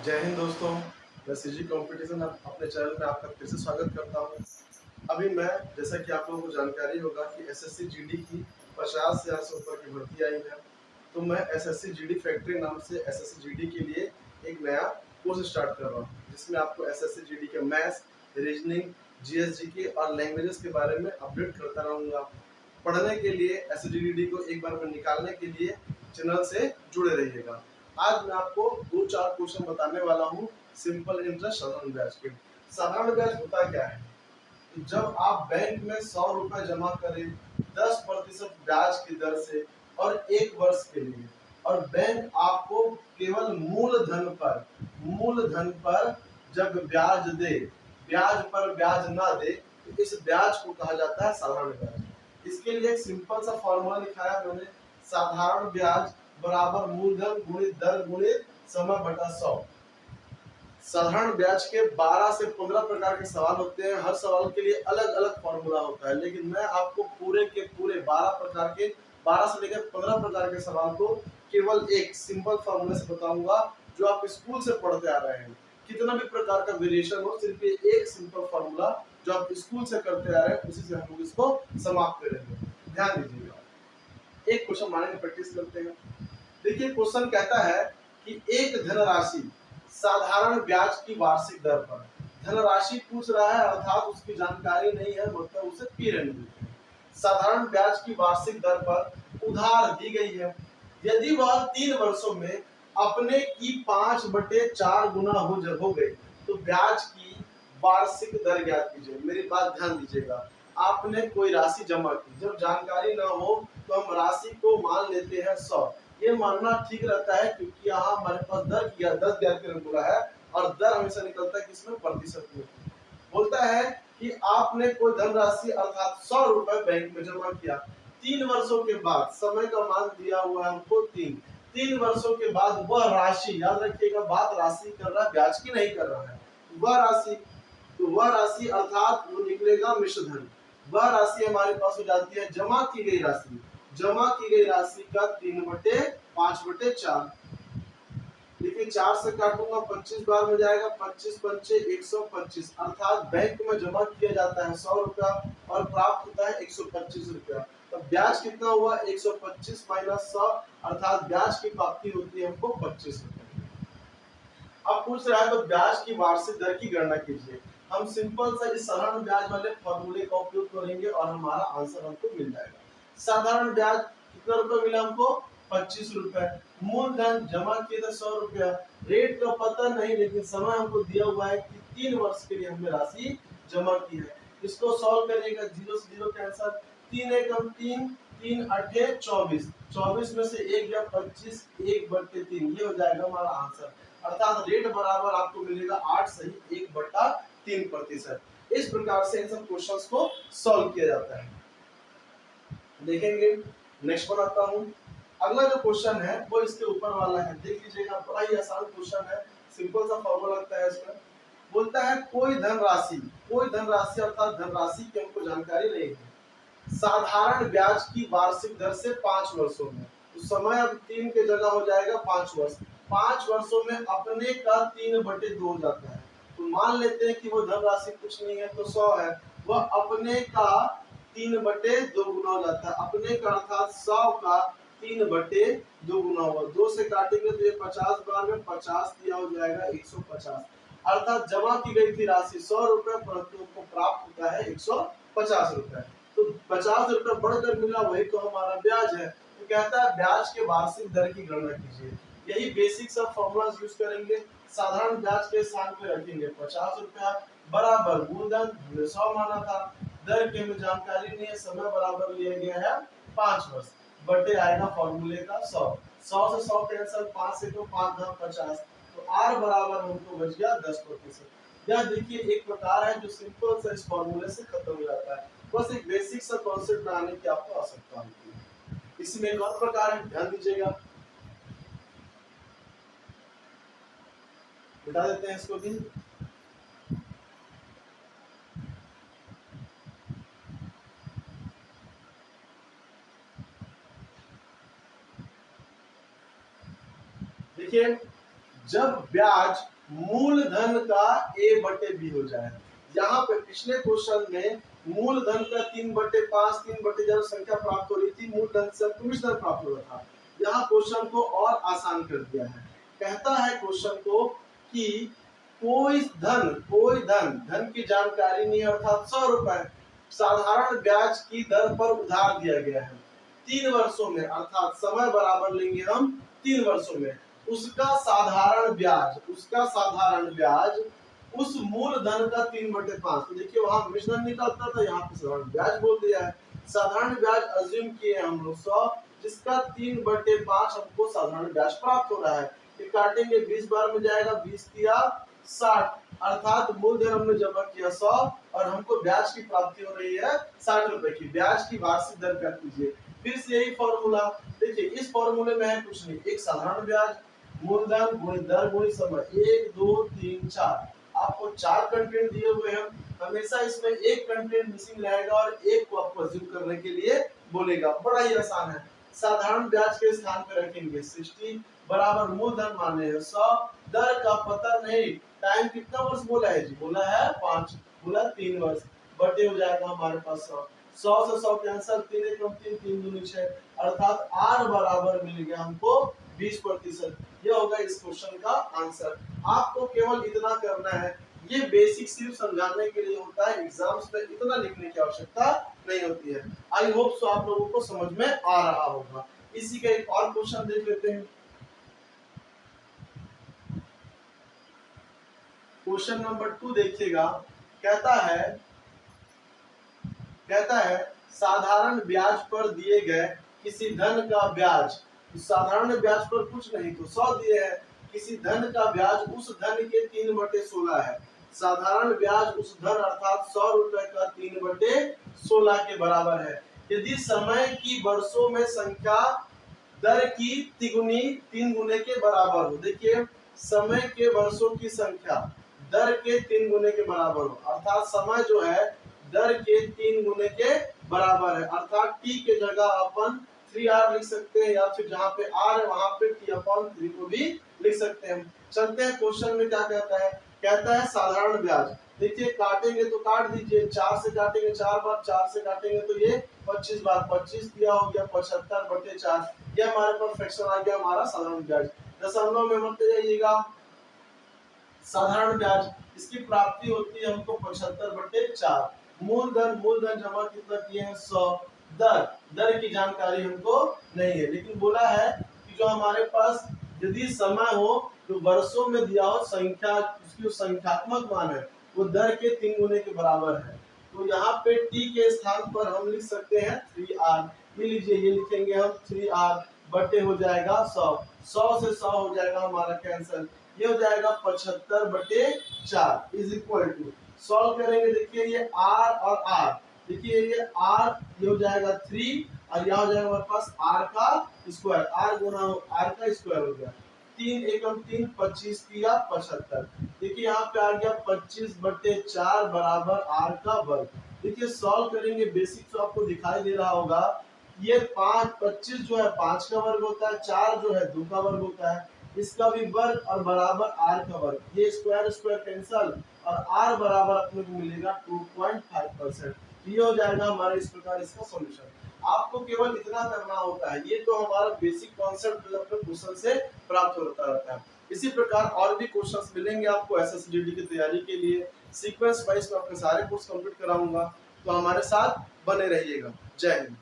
जय हिंद दोस्तों। मैं सीजी कंपटीशन अपने चैनल में आपका फिर से स्वागत करता हूं। अभी मैं, जैसा कि आप लोगों को जानकारी होगा कि एसएससी जीडी की 50,000 से ऊपर की भर्ती आई है। तो मैं एसएससी जीडी फैक्ट्री नाम से एसएससी जीडी के लिए एक नया कोर्स स्टार्ट कर रहा हूँ, जिसमें आपको एसएससी जीडी के मैथ्स, रीजनिंग, जीएस के और लैंग्वेजेस के बारे में अपडेट करता रहूँगा। पढ़ने के लिए एसएससी जीडी को एक बार में निकालने के लिए चैनल से जुड़े रहिएगा। आज मैं आपको 2-4 क्वेश्चन बताने वाला हूँ सिंपल इंटरेस्ट साधारण ब्याज के। साधारण ब्याज होता क्या है? जब आप बैंक में 100 रुपए जमा करें 10% ब्याज की दर से और 1 वर्ष के लिए, और बैंक आपको केवल मूलधन पर जब ब्याज दे, ब्याज पर ब्याज ना दे, तो इस ब्याज को कहा जाता है साधारण ब्याज। इसके लिए एक सिंपल सा फॉर्मूला लिखाया मैंने, साधारण ब्याज बराबर मूलधन गुणित दर गुणित समय बटा 100। साधारण ब्याज के 12 से 15 प्रकार के सवाल होते हैं। हर सवाल के लिए अलग अलग फॉर्मूला होता है, लेकिन मैं आपको पूरे के पूरे 12 से लेकर 15 प्रकार के सवाल को केवल एक सिंपल फॉर्मूले से बताऊंगा, जो आप स्कूल से पढ़ते आ रहे हैं। कितना भी प्रकार का वेरिएशन हो, सिर्फ ये एक सिंपल फॉर्मूला जो आप स्कूल से करते आ रहे हैं, उसी से हम लोग इसको समाप्त करेंगे। ध्यान दीजिएगा। एक क्वेश्चन मानने की प्रैक्टिस करते हैं। देखिए, क्वेश्चन कहता है कि एक धनराशि साधारण ब्याज की वार्षिक दर पर, धनराशि पूछ रहा है अर्थात उसकी जानकारी नहीं है, मतलब उसे पी रहने देते हैं। साधारण ब्याज की वार्षिक दर पर उधार दी गई है। यदि वह 3 वर्षों में अपने की 5/4 गुना हो गई, तो ब्याज की वार्षिक दर ज्ञात कीजिए। मेरी बात ध्यान दीजिएगा। आपने कोई राशि जमा की, जब जानकारी ना हो तो हम राशि को मान लेते हैं 100। ये मानना ठीक रहता है, क्योंकि यहाँ हमारे पास दर किया 10 ज्ञात करने बोला है, और दर हमेशा निकलता है किसमें, प्रतिशत में। बोलता है कि आपने कोई धनराशि अर्थात 100 रुपए बैंक में जमा किया। 3 वर्षों के बाद, समय का मान दिया हुआ है हमको 3 वर्षों के बाद वह राशि, याद रखिएगा बात राशि कर रहा है, ब्याज की नहीं कर रहा है। वह राशि, तो वह राशि अर्थात वो निकलेगा मिश्र धन। वह राशि हमारे पास हो जाती है जमा की गई राशि। जमा की गई राशि का 3/5/4। देखिए, 4 से काटूंगा 25 बार में जाएगा, 25 पंचे 125, अर्थात बैंक में जमा किया जाता है 100 रुपया और प्राप्त होता है 125 रुपया। तो ब्याज कितना हुआ, 125 माइनस 100, अर्थात ब्याज की प्राप्ति होती है हमको 25 रुपया। अब पूछ रहा है तो ब्याज की वार्षिक दर की गणना कीजिए। हम सिंपल सा इस साधारण ब्याज वाले फॉर्मूले का उपयोग करेंगे और हमारा आंसर हमको मिल जाएगा। साधारण ब्याज कितना रुपए मिला हमको, 25 रुपए। मूलधन जमा किए थे 100 रुपया। रेट का पता नहीं, लेकिन समय हमको दिया हुआ है कि 3 वर्ष के लिए हमने राशि जमा की है। इसको सॉल्व करिएगा, 0 से 0 कैंसिल, 3 एकम 3, 3 अठे 24, 24 में से 1 गया 25, 1/3, ये हो जाएगा हमारा आंसर। अर्थात रेट बराबर आपको मिलेगा 8 सही 1/3%। इस प्रकार से इन सब क्वेश्चंस को सॉल्व किया जाता है। देखेंगे, नेक्स्ट पर आता हूं। अगला जो क्वेश्चन है वो इसके ऊपर वाला है, देख लीजिएगा। बड़ा ही आसान क्वेश्चन है, सिंपल सा फॉर्मूला लगता है इसमें। बोलता है कोई धनराशि अर्थात धनराशि की हमको जानकारी नहीं है, साधारण ब्याज की वार्षिक दर से 5 वर्षों में, तो समय अब 3 के जगह हो जाएगा 5 वर्ष। 5 वर्षों में अपने का 3/2 हो जाता है। तो मान लेते हैं कि वो धनराशि कुछ नहीं है, तो 100 है। वह अपने का 3/2 गुना हो जाता है। अपने का अर्थात 100 का 3/2 गुना होगा। 2 से काटेंगे तो ये 50 बार में 50 दिया हो जाएगा 150। अर्थात जमा की गई थी राशि 100 रुपए, परंतु हमको प्राप्त होता है 150 रुपए। तो 50 रुपए बढ़कर मिला, वही तो हमारा ब्याज है। तो कहता है ब्याज के वार्षिक दर की गणना कीजिए। यही बेसिक सब फॉर्मूला यूज करेंगे। साधारण ब्याज के स्थान पे रखेंगे 50 रुपया बराबर मूलधन, हमने 100 माना था। दर की हमें जानकारी नहीं है, समय बराबर लिया गया है 5 वर्ष, बटे आएगा फॉर्मूले का 100। 100 से 100 कैंसिल, 5 से तो 5 10 50, तो आर बराबर हमको बच गया 10%। यह देखिए एक प्रकार है जो सिंपल सा इस फॉर्मूले से खत्म हो जाता है। बस एक बेसिक सा कॉन्सेप्ट बनाने की आपको आवश्यकता होती है। इसमें एक और प्रकार है, ध्यान दीजिएगा, बता देते हैं इसको भी। देखिए, जब ब्याज मूलधन का a बटे b हो जाए। यहाँ पे पिछले क्वेश्चन में मूलधन का 3/5 3/, जब संख्या प्राप्त हो रही थी मूलधन से कमिश्नर प्राप्त हो रहा था। यहाँ क्वेश्चन को और आसान कर दिया है। कहता है क्वेश्चन को कि कोई धन की जानकारी नहीं, अर्थात 100 रुपए साधारण ब्याज की दर पर उधार दिया गया है 3 वर्षों में, अर्थात समय बराबर लेंगे हम 3 वर्षों में। उसका साधारण ब्याज उस मूलधन का 3/5। तो देखिए वहां कमिश्नर निकलता था, यहाँ पे साधारण ब्याज बोल दिया है। साधारण ब्याज अज्यूम किए हम लोग 100, जिसका 3/5 हमको साधारण ब्याज प्राप्त हो रहा है। ये काटेंगे 20 बार में जाएगा, 20 किया 60, अर्थात मूलधन हमने जमा किया 100 और हमको ब्याज की प्राप्ति हो रही है 60 रुपए की। ब्याज की वार्षिक दर कर दीजिए। फिर से यही फॉर्मूला, देखिए इस फॉर्मूले में है कुछ नहीं, एक साधारण ब्याज मूलधन गुणित दर गुणित समय, 1 2 3 4। आपको 4 कंटेंट दिए हुए हैं, हमेशा इसमें एक कंटेंट मिसिंग रहेगा और एक को आपको अज्यूम करने के लिए बोलेगा। बड़ा ही आसान है। साधारण ब्याज के स्थान पे रखेंगे 60 बराबर मूलधन माने है 100, दर का पता नहीं, टाइम कितना वर्ष बोला है जी, बोला है 5, बोला 3 वर्ष, बटे हो जाएगा हमारे पास 100, 100 से 100 कैंसिल, 3 1 3 3 दूनी 6, अर्थात r बराबर मिल गया हमको 20%। यह होगा इस क्वेश्चन का आंसर। आपको केवल इतना करना है, ये बेसिक सिर्फ समझाने के लिए होता है, एग्जाम्स में इतना लिखने की आवश्यकता नहीं होती है। आई होप सो आप लोगों को समझ में आ रहा होगा। इसी का एक और क्वेश्चन देख लेते हैं। क्वेश्चन नंबर 2 देखिएगा, कहता है साधारण ब्याज पर दिए गए किसी धन का ब्याज, साधारण ब्याज पर कुछ नहीं तो 100 दिए हैं, किसी धन का ब्याज उस धन के 3/16 है। साधारण ब्याज उस धन अर्थात 100 रुपए का 3/16 के बराबर है। यदि समय की वर्षों में संख्या दर की 3 गुने के बराबर हो, देखिए समय के वर्षों की संख्या दर के 3 गुने के बराबर हो, अर्थात समय जो है दर के 3 गुने के बराबर है, अर्थात t के जगह अपन 3r लिख सकते हैं, या फिर जहाँ पे r है वहां पे t/3 को भी लिख सकते हैं। चलते हैं क्वेश्चन में क्या कहता है साधारण ब्याज। देखिए काटेंगे तो काट दीजिए, 4 से काटेंगे 4 बार, 4 से काटेंगे तो ये 25 बार, 25 दिया हो गया 75/4। ये हमारे पास फ्रैक्शन आ गया हमारा साधारण ब्याज। दशमलव में मत जाइएगा, साधारण ब्याज इसकी प्राप्ति होती है हमको 75/4। मूलधन जमा कितना किए हैं 100, दर की जानकारी हमको नहीं है, लेकिन बोला है कि जो हमारे पास यदि समय हो तो वर्षों में दिया हो संख्या, उसकी संख्यात्मक मान है वो दर के 3 गुने के बराबर है। तो यहाँ पे t के स्थान पर हम लिख सकते हैं 3r, ये लीजिए, ये लिखेंगे हम 3r बटे हो जाएगा 100, 100 से 100 हो जाएगा हमारा कैंसिल, ये हो जाएगा 75/4 इज इक्वल टू, सॉल्व करेंगे देखिए ये r और r, देखिए ये r ये हो जाएगा 3 और यहाँ हो जाएगा हमारे पास r का स्क्वायर, r गुना r का स्क्वायर हो गया, 3 एकम 3 25 किया 75, देखिए यहाँ पे आ गया 25/4 बराबर r का वर्ग। देखिए सॉल्व करेंगे, बेसिक तो आपको दिखाई दे रहा होगा, ये 25 जो है 5 का वर्ग होता है, 4 जो है 2 का वर्ग होता है, इसका भी वर्ग और बराबर r का वर्ग, ये स्क्वायर कैंसल और r बराबर अपने को मिलेगा 2.5%। ये हो जाएगा हमारा इस प्रकार इसका सॉल्यूशन। आपको केवल इतना करना होता है, ये तो हमारा बेसिक कॉन्सेप्ट क्वेश्चन से प्राप्त होता रहता है। इसी प्रकार और भी क्वेश्चंस मिलेंगे आपको एसएससीजीडी की तैयारी के लिए, सीक्वेंस वाइज में आपके सारे कोर्स कंप्लीट कराऊंगा, तो हमारे साथ बने रहिएगा। जय हिंद।